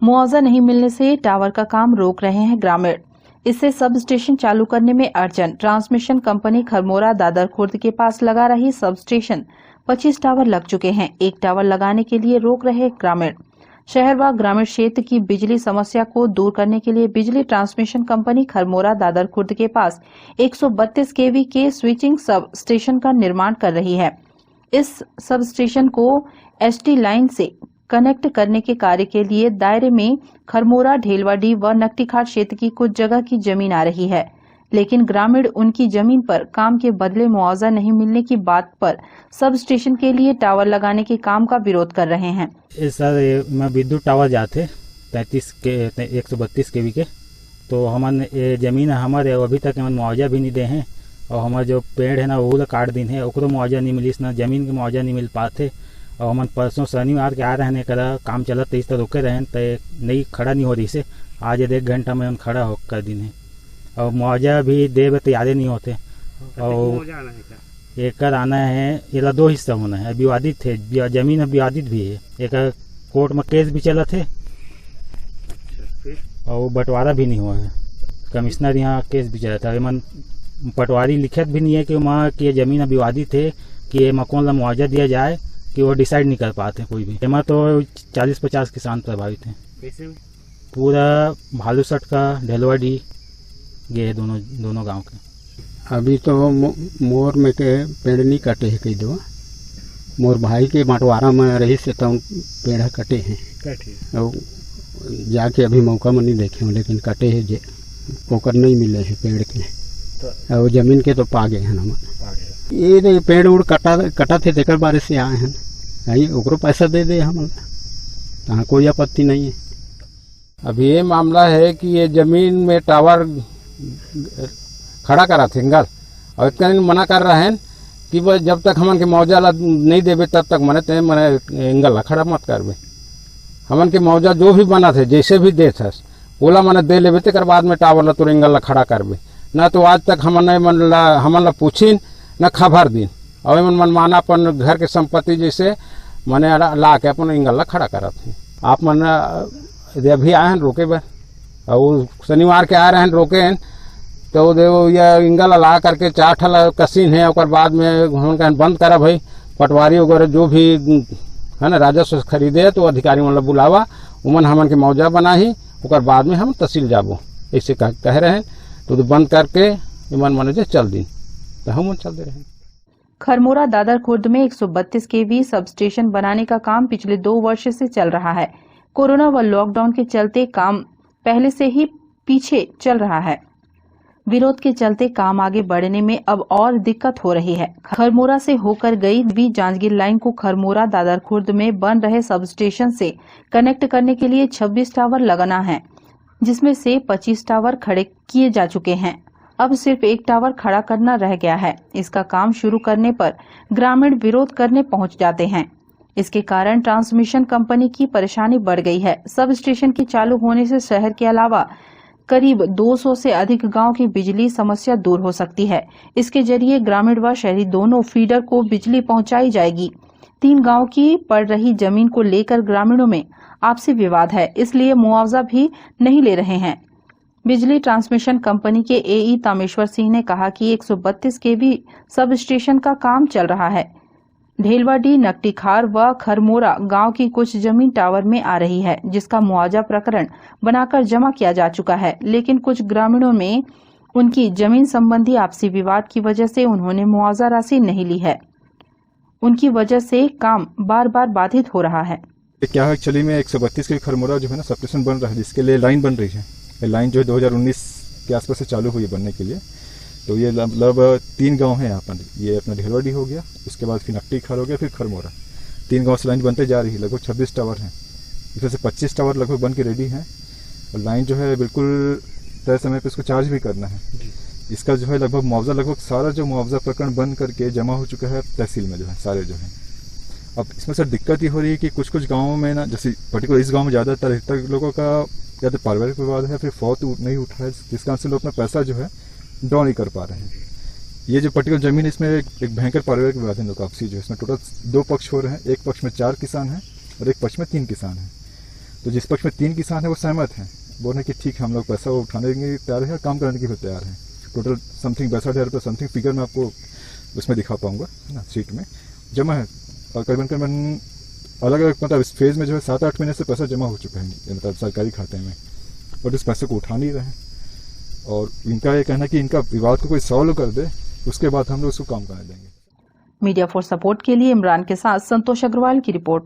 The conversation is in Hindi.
मुआवजा नहीं मिलने से टावर का काम रोक रहे हैं ग्रामीण। इससे सब स्टेशन चालू करने में अड़चन। ट्रांसमिशन कंपनी खरमोरा दादर खुर्द के पास लगा रही सब स्टेशन 25 टावर लग चुके हैं। एक टावर लगाने के लिए रोक रहे ग्रामीण। शहर व ग्रामीण क्षेत्र की बिजली समस्या को दूर करने के लिए बिजली ट्रांसमिशन कंपनी खरमोरा दादर खुर्द के पास 132 केवी के स्विचिंग सब स्टेशन का निर्माण कर रही है। इस सब स्टेशन को एसटी लाइन से कनेक्ट करने के कार्य के लिए दायरे में खरमोरा, ढेलवाडी व नकटीखाट क्षेत्र की कुछ जगह की जमीन आ रही है, लेकिन ग्रामीण उनकी जमीन पर काम के बदले मुआवजा नहीं मिलने की बात पर सब स्टेशन के लिए टावर लगाने के काम का विरोध कर रहे हैं। सर, मैं विद्युत टावर जाते 132 केवी के, तो हमारे जमीन हमारे अभी तक मुआवजा भी नहीं दे हैं, और हमारे जो पेड़ है ना वो काट दिन है, ओकरो मुआवजा नहीं मिली, ना जमीन के मुआवजा नहीं मिल पाते। और हम परसों शनिवार के आ रहे हैं, करा काम चलत इस तरह रुके रहे तो नहीं खड़ा नहीं हो रही से आज 1 घंटा में हम खड़ा होकर दिन है, और मुआवजा भी दे तैयार नहीं होते। और एक आना है, ये 2 हिस्सा होना है, विवादित है, जमीन विवादित भी है, एक कोर्ट में केस भी चला थे और बंटवारा भी नहीं हुआ है। कमिश्नर यहाँ केस भी चला था, मन पटवारी लिखित भी नहीं है कि वहाँ की जमीन विवादित है कि ये कौन सा मुआवजा दिया जाए, कि वो डिसाइड नहीं कर पाते कोई भी। एमा तो 40-50 किसान प्रभावित हैं। पूरा भालूसट का, ढेलवाडी ये दोनों गांव के। अभी तो मोर में के पेड़ नहीं कटे है, कई दो मोर भाई के बंटवारा में रही से तो पेड़ कटे हैं, और जाके अभी मौका में नहीं देखे हूँ, लेकिन कटे है जे पोकर नहीं मिले हैं पेड़ के, और जमीन के तो पा गए हैं हम। ये पेड़ उड़ कटा थे तेकर बारे से आए हैं, ओकरो पैसा दे दे हम, तहाँ कोई आपत्ति नहीं है। अभी ये मामला है कि ये जमीन में टावर खड़ा करा थे इंगल, और इतना मना कर रहे हैं कि वो जब तक हमन के मुआवजा नहीं देवे तब तक मने इंगल खड़ा मत करबे। हमन के मुआवजा जो भी बना थे जैसे भी दे थे ओला मने दे लेवे, तेकर बाद में टावर ला तो इंगल खड़ा करबे। ना तो आज तक हमन ला पूछी न खबर दिन, और मनमाना अपन घर के संपत्ति जैसे मने ला के अपन इंगल खड़ा करत हैं। आप मन अभी आए हैं रोके बर, और शनिवार के आ रहे हैं रोके हैं, तो देखो ये इंगल ला करके 4 ठल कसीन है, और बाद में हम बंद करा भाई, पटवारी वगैरह जो भी है ना राजस्व खरीदे तो अधिकारी मतलब बुलावा, उमन हमन के मुआवजा बना ही, और बाद में हम तहसील जाबो ऐसे कह रहे हैं। तो बंद करके इमन मने चल दिन, तो हम चल दे रहे हैं। खरमोरा दादर खुर्द में 132 केवी सब स्टेशन बनाने का काम पिछले 2 वर्ष से चल रहा है। कोरोना व लॉकडाउन के चलते काम पहले से ही पीछे चल रहा है। विरोध के चलते काम आगे बढ़ने में अब और दिक्कत हो रही है। खरमोरा से होकर गई वी जांजगीर लाइन को खरमोरा दादर खुर्द में बन रहे सब स्टेशन से कनेक्ट करने के लिए 26 टावर लगाना है, जिसमें से 25 टावर खड़े किए जा चुके हैं। अब सिर्फ एक टावर खड़ा करना रह गया है। इसका काम शुरू करने पर ग्रामीण विरोध करने पहुंच जाते हैं। इसके कारण ट्रांसमिशन कंपनी की परेशानी बढ़ गई है। सब स्टेशन के चालू होने से शहर के अलावा करीब 200 से अधिक गांव की बिजली समस्या दूर हो सकती है। इसके जरिए ग्रामीण व शहरी दोनों फीडर को बिजली पहुंचाई जाएगी। 3 गांव की पड़ रही जमीन को लेकर ग्रामीणों में आपसी विवाद है, इसलिए मुआवजा भी नहीं ले रहे हैं। बिजली ट्रांसमिशन कंपनी के एई तामेश्वर सिंह ने कहा कि 132 केवी सब स्टेशन का काम चल रहा है। ढेलवाडी, नकटीखार व खरमोरा गांव की कुछ जमीन टावर में आ रही है, जिसका मुआवजा प्रकरण बनाकर जमा किया जा चुका है, लेकिन कुछ ग्रामीणों में उनकी जमीन संबंधी आपसी विवाद की वजह से उन्होंने मुआवजा राशि नहीं ली है। उनकी वजह से काम बार बार बाधित हो रहा है। क्या है एक्चुअली में 132 के खरमोरा जो है ना सब स्टेशन बन रहा है, जिसके लिए लाइन बन रही है। लाइन जो है 2019 के आसपास से चालू हुई है बनने के लिए। तो ये मतलब 3 गांव हैं यहाँ पर। ये अपना ढेलवाडी हो गया, उसके बाद फिर नकटीखार हो गया, फिर खरमोरा। 3 गांव से लाइन बनते जा रही है। लगभग 26 टावर हैं, इसमें से 25 टावर लगभग बन के रेडी हैं, और लाइन जो है बिल्कुल तय समय पर इसको चार्ज भी करना है। इसका जो है लगभग मुआवजा, लगभग सारा जो मुआवजा प्रकरण बन करके जमा हो चुका है तहसील में, जो है सारे जो है। अब इसमें सर दिक्कत ये हो रही है कि कुछ गाँवों में ना, जैसे पर्टिकुलर इस गाँव में ज़्यादातर लोगों का या तो पारिवारिक विवाद है, फिर फौत नहीं उठ रहा है, जिस कारण से लोग अपना पैसा जो है ड्रॉ नहीं कर पा रहे हैं। ये जो पर्टिकुलर जमीन है, इसमें एक भयंकर पारिवारिक विवाद है लोग आपसी, जो इसमें टोटल 2 पक्ष हो रहे हैं। एक पक्ष में 4 किसान हैं और एक पक्ष में 3 किसान हैं। तो जिस पक्ष में 3 किसान है वो सहमत हैं, बोल रहे हैं कि ठीक है हम लोग पैसा वो उठाने के लिए तैयार है, काम करने के लिए तैयार हैं। टोटल समथिंग 62,000 रुपये समथिंग फिगर मैं आपको उसमें दिखा पाऊंगा ना, शीट में जमा है। और करीबन अलग अलग मतलब इस फेज में जो है 7-8 महीने से पैसा जमा हो चुका है मतलब सरकारी खाते में, और इस पैसे को उठा नहीं रहे हैं। और इनका ये कहना है कि इनका विवाद को कोई सॉल्व कर दे, उसके बाद हम लोग उसको काम करने देंगे। मीडिया फॉर सपोर्ट के लिए इमरान के साथ संतोष अग्रवाल की रिपोर्ट।